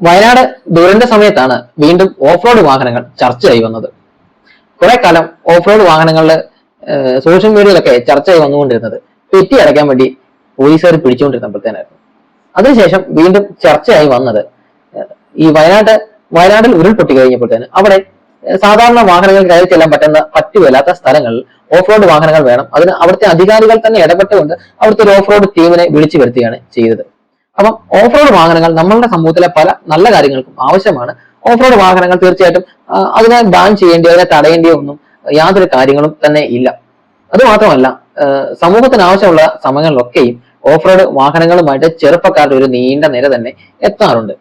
വയനാട് ദുരന്ത സമയത്താണ് വീണ്ടും ഓഫ് റോഡ് വാഹനങ്ങൾ ചർച്ചയായി വന്നത്. കുറെ കാലം ഓഫ് റോഡ് വാഹനങ്ങളുടെ സോഷ്യൽ മീഡിയയിലൊക്കെ ചർച്ചയായി വന്നുകൊണ്ടിരുന്നത് പെറ്റി അടയ്ക്കാൻ വേണ്ടി പോലീസുകാർ പിടിച്ചുകൊണ്ടിരുന്നപ്പോഴത്തേനായിരുന്നു. അതിനുശേഷം വീണ്ടും ചർച്ചയായി വന്നത് ഈ വയനാട്ടിൽ ഉരുൾപൊട്ടി കഴിഞ്ഞപ്പോഴത്തേന് അവിടെ സാധാരണ വാഹനങ്ങൾ കയറി ചെല്ലാൻ പറ്റുകയില്ലാത്ത സ്ഥലങ്ങളിൽ ഓഫ് റോഡ് വാഹനങ്ങൾ വേണം. അതിന് അവിടുത്തെ അധികാരികൾ തന്നെ ഇടപെട്ടുകൊണ്ട് അവിടുത്തെ ഒരു ഓഫ് റോഡ് ടീമിനെ വിളിച്ചു വരുത്തുകയാണ് ചെയ്തത്. അപ്പം ഓഫ് റോഡ് വാഹനങ്ങൾ നമ്മളുടെ സമൂഹത്തിലെ പല നല്ല കാര്യങ്ങൾക്കും ആവശ്യമാണ്. ഓഫ് റോഡ് വാഹനങ്ങൾ തീർച്ചയായിട്ടും അതിനെ ബാൻ ചെയ്യേണ്ടിയോ അതിനെ തടയേണ്ടിയോ ഒന്നും യാതൊരു കാര്യങ്ങളും തന്നെ ഇല്ല. അതുമാത്രമല്ല, സമൂഹത്തിന് ആവശ്യമുള്ള സമയങ്ങളിലൊക്കെയും ഓഫ് റോഡ് വാഹനങ്ങളുമായിട്ട് ചെറുപ്പക്കാരുടെ ഒരു നീണ്ട നിര തന്നെ എത്താറുണ്ട്.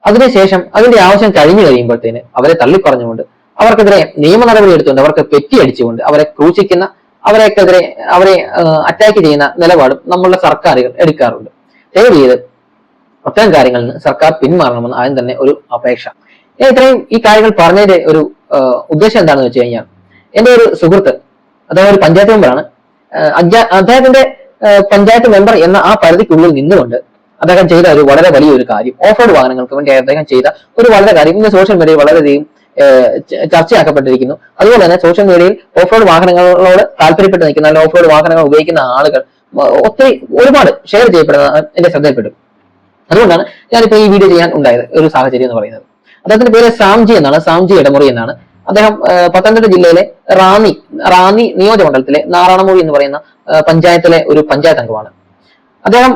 അതിനുശേഷം അതിന്റെ ആവശ്യം കഴിഞ്ഞു കഴിയുമ്പോഴത്തേന് അവരെ തള്ളിപ്പറഞ്ഞുകൊണ്ട് അവർക്കെതിരെ നിയമ നടപടി എടുത്തുകൊണ്ട് അവർക്ക് പെറ്റി അടിച്ചുകൊണ്ട് അവരെ ക്രൂശിക്കുന്ന അവരെ അറ്റാക്ക് ചെയ്യുന്ന നിലപാടും നമ്മളുടെ സർക്കാരുകൾ എടുക്കാറുണ്ട്. ദയവ് ചെയ്ത് അത്തരം കാര്യങ്ങളിൽ നിന്ന് സർക്കാർ പിന്മാറണമെന്ന് ആദ്യം തന്നെ ഒരു അപേക്ഷ. ഇത്രയും ഈ കാര്യങ്ങൾ പറഞ്ഞതിന്റെ ഒരു ഉദ്ദേശം എന്താണെന്ന് വെച്ച് കഴിഞ്ഞാൽ, എന്റെ ഒരു സുഹൃത്ത്, അദ്ദേഹം ഒരു പഞ്ചായത്ത് മെമ്പറാണ്. അദ്ദേഹത്തിന്റെ പഞ്ചായത്ത് മെമ്പർ എന്ന ആ പരിധിക്കുള്ളിൽ നിന്നുകൊണ്ട് അദ്ദേഹം ചെയ്ത ഒരു വളരെ വലിയൊരു കാര്യം, ഓഫ് റോഡ് വാഹനങ്ങൾക്ക് വേണ്ടി അദ്ദേഹം ചെയ്ത ഒരു വളരെ കാര്യം ഇന്ന് സോഷ്യൽ മീഡിയയിൽ വളരെയധികം ചർച്ചയാക്കപ്പെട്ടിരിക്കുന്നു. അതുപോലെ തന്നെ സോഷ്യൽ മീഡിയയിൽ ഓഫ് റോഡ് വാഹനങ്ങളോട് താല്പര്യപ്പെട്ട് നിൽക്കുന്ന അല്ലെങ്കിൽ ഓഫ് റോഡ് വാഹനങ്ങൾ ഉപയോഗിക്കുന്ന ആളുകൾ ഒരുപാട് ഷെയർ ചെയ്യപ്പെടുന്ന എന്റെ ശ്രദ്ധയിൽപ്പെട്ടു. അതുകൊണ്ടാണ് ഞാനിപ്പോ ഈ വീഡിയോ ചെയ്യാൻ ഉണ്ടായത് ഒരു സാഹചര്യം എന്ന് പറയുന്നത്. അദ്ദേഹത്തിന്റെ പേര് സാംജി എന്നാണ്, സാംജി ഇടമുറി എന്നാണ്. അദ്ദേഹം പത്തനംതിട്ട ജില്ലയിലെ റാന്നി നിയോജകമണ്ഡലത്തിലെ നാറാണമൂഴി എന്ന് പറയുന്ന പഞ്ചായത്തിലെ ഒരു പഞ്ചായത്ത് അംഗമാണ്.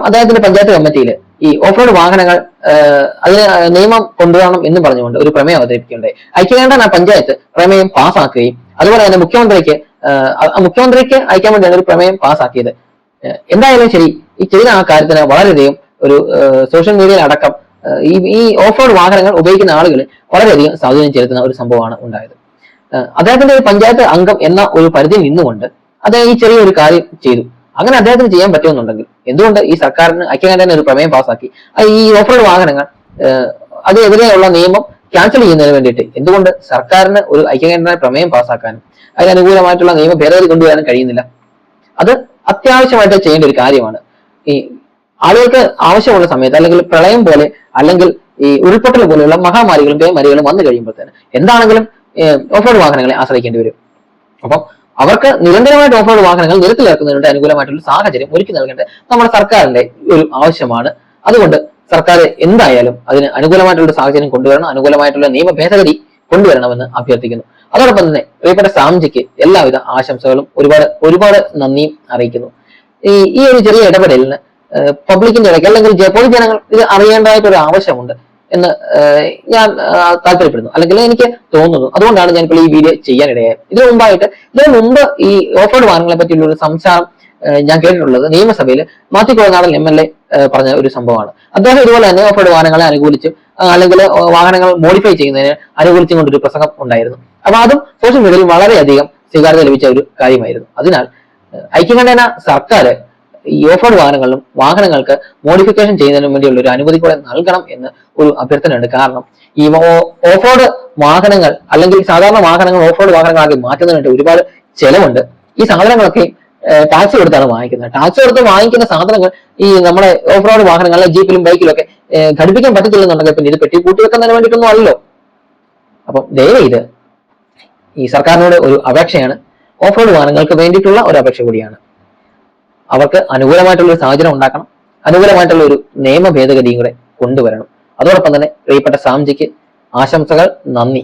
അദ്ദേഹത്തിന്റെ പഞ്ചായത്ത് കമ്മിറ്റിയിൽ ഈ ഓഫ് റോഡ് വാഹനങ്ങൾ അതിന് നിയമം കൊണ്ടുവരണം എന്ന് പറഞ്ഞുകൊണ്ട് ഒരു പ്രമേയം അവതരിപ്പിക്കുകയുണ്ടായി. ഐക്യകണ്ഠേന പഞ്ചായത്ത് പ്രമേയം പാസ്സാക്കുകയും അതുപോലെ തന്നെ മുഖ്യമന്ത്രിക്ക് അയക്കാൻ വേണ്ടിയാണ് ഒരു പ്രമേയം പാസ്സാക്കിയത്. എന്തായാലും ശരി, ഈ ചെയ്ത ആ കാര്യത്തിന് വളരെയധികം ഒരു സോഷ്യൽ മീഡിയയിൽ അടക്കം ഈ ഓഫ് റോഡ് വാഹനങ്ങൾ ഉപയോഗിക്കുന്ന ആളുകൾ വളരെയധികം സ്വാധീനം ചെലുത്തുന്ന ഒരു സംഭവമാണ് ഉണ്ടായത്. അദ്ദേഹത്തിന്റെ ഒരു പഞ്ചായത്ത് അംഗം എന്ന ഒരു പരിധിയിൽ നിന്നുകൊണ്ട് അദ്ദേഹം ഈ ചെറിയൊരു കാര്യം ചെയ്തു. അങ്ങനെ അദ്ദേഹത്തിന് ചെയ്യാൻ പറ്റുമെന്നുണ്ടെങ്കിൽ എന്തുകൊണ്ട് ഈ സർക്കാരിന് ഐക്യകണ്ഠേന ഒരു പ്രമേയം പാസ്സാക്കി ഈ ഓഫ് റോഡ് വാഹനങ്ങൾ അതിനെതിരെയുള്ള നിയമം ക്യാൻസൽ ചെയ്യുന്നതിന് വേണ്ടിയിട്ട് എന്തുകൊണ്ട് സർക്കാരിന് ഒരു ഐക്യകണ്ഠേന പ്രമേയം പാസ്സാക്കാനും അതിനനുകൂലമായിട്ടുള്ള നിയമ ഭേദഗതി കൊണ്ടുവരാനും കഴിയുന്നില്ല? അത് അത്യാവശ്യമായിട്ട് ചെയ്യേണ്ട ഒരു കാര്യമാണ്. ഈ ആളുകൾക്ക് ആവശ്യമുള്ള സമയത്ത്, അല്ലെങ്കിൽ പ്രളയം പോലെ, അല്ലെങ്കിൽ ഈ ഉരുൾപൊട്ടൽ പോലെയുള്ള മഹാമാരികളും പേമാരികളും വന്നു കഴിയുമ്പോഴത്തേന് എന്താണെങ്കിലും ഓഫ് റോഡ് വാഹനങ്ങളെ ആശ്രയിക്കേണ്ടി വരും. അപ്പം അവർക്ക് നിരന്തരമായിട്ട് ഓഫ് റോഡ് വാഹനങ്ങൾ നിരത്തിലിറക്കുന്നതിനുള്ള അനുകൂലമായിട്ടുള്ള സാഹചര്യം ഒരുക്കി നൽകേണ്ടത് നമ്മുടെ സർക്കാരിന്റെ ഒരു ആവശ്യമാണ്. അതുകൊണ്ട് സർക്കാർ എന്തായാലും അതിന് അനുകൂലമായിട്ടുള്ള സാഹചര്യം കൊണ്ടുവരണം, അനുകൂലമായിട്ടുള്ള നിയമ ഭേദഗതി കൊണ്ടുവരണമെന്ന് അഭ്യർത്ഥിക്കുന്നു. അതോടൊപ്പം തന്നെ പ്രിയപ്പെട്ട സാംജിക്ക് എല്ലാവിധ ആശംസകളും ഒരുപാട് നന്ദിയും അറിയിക്കുന്നു. ഈ ഒരു ചെറിയ ഇടപെടലിന് പബ്ലിക്കിന്റെ ഇടയ്ക്ക് അല്ലെങ്കിൽ പൊതുജനങ്ങൾ ഇത് അറിയേണ്ടതായിട്ടൊരു ആവശ്യമുണ്ട് എന്ന് ഞാൻ താല്പര്യപ്പെടുന്നു, അല്ലെങ്കിൽ എനിക്ക് തോന്നുന്നു. അതുകൊണ്ടാണ് ഞാൻ ഇപ്പോൾ ഈ വീഡിയോ ചെയ്യാനിടയായത്. ഇതിനു മുമ്പ് ഈ ഓഫ് റോഡ് വാഹനങ്ങളെ പറ്റിയുള്ള ഒരു സംസാരം ഞാൻ കേട്ടിട്ടുള്ളത് നിയമസഭയിൽ മാത്യു കുഴൽനാടൻ MLA പറഞ്ഞ ഒരു സംഭവമാണ്. അദ്ദേഹം ഇതുപോലെ തന്നെ ഓഫ് റോഡ് വാഹനങ്ങളെ അനുകൂലിച്ചും അല്ലെങ്കിൽ വാഹനങ്ങൾ മോഡിഫൈ ചെയ്യുന്നതിന് അനുകൂലിച്ചും കൊണ്ടൊരു പ്രസംഗം ഉണ്ടായിരുന്നു. അപ്പൊ അതും സോഷ്യൽ മീഡിയയിൽ വളരെയധികം സ്വീകാര്യത ലഭിച്ച ഒരു കാര്യമായിരുന്നു. അതിനാൽ ഐക്യകണ്ഠേന സർക്കാർ ഈ ഓഫ് റോഡ് വാഹനങ്ങൾക്ക് മോഡിഫിക്കേഷൻ ചെയ്യുന്നതിന് വേണ്ടിയുള്ള ഒരു അനുമതി കൂടെ നൽകണം എന്ന് ഒരു അഭ്യർത്ഥനയുണ്ട്. കാരണം ഈ ഓഫ് റോഡ് വാഹനങ്ങൾ അല്ലെങ്കിൽ സാധാരണ വാഹനങ്ങൾ ഓഫ് റോഡ് വാഹനങ്ങളാക്കി മാറ്റുന്നതിനായിട്ട് ഒരുപാട് ചെലവുണ്ട്. ഈ സാധനങ്ങളൊക്കെ ടാക്സ് കൊടുത്താണ് വാങ്ങിക്കുന്നത്. ടാക്സ് കൊടുത്ത് വാങ്ങിക്കുന്ന സാധനങ്ങൾ ഈ നമ്മുടെ ഓഫ് റോഡ് വാഹനങ്ങളിലെ ജീപ്പിലും ബൈക്കിലും ഒക്കെ ഘടിപ്പിക്കാൻ പറ്റത്തില്ലെന്നുണ്ടെങ്കിൽ പിന്നെ ഇത് പെട്ടി കൂട്ടി വെക്കുന്നതിന് വേണ്ടിയിട്ടൊന്നും അല്ലല്ലോ. അപ്പം ദയവേത് ഈ സർക്കാരിനോട് ഒരു അപേക്ഷയാണ്, ഓഫ് റോഡ് വാഹനങ്ങൾക്ക് വേണ്ടിയിട്ടുള്ള ഒരു അപേക്ഷ കൂടിയാണ്. അവർക്ക് അനുകൂലമായിട്ടുള്ള ഒരു സാഹചര്യം ഉണ്ടാക്കണം, അനുകൂലമായിട്ടുള്ള ഒരു നിയമ ഭേദഗതിയും കൂടെ കൊണ്ടുവരണം. അതോടൊപ്പം തന്നെ പ്രിയപ്പെട്ട സാംജിക്ക് ആശംസകൾ, നന്ദി.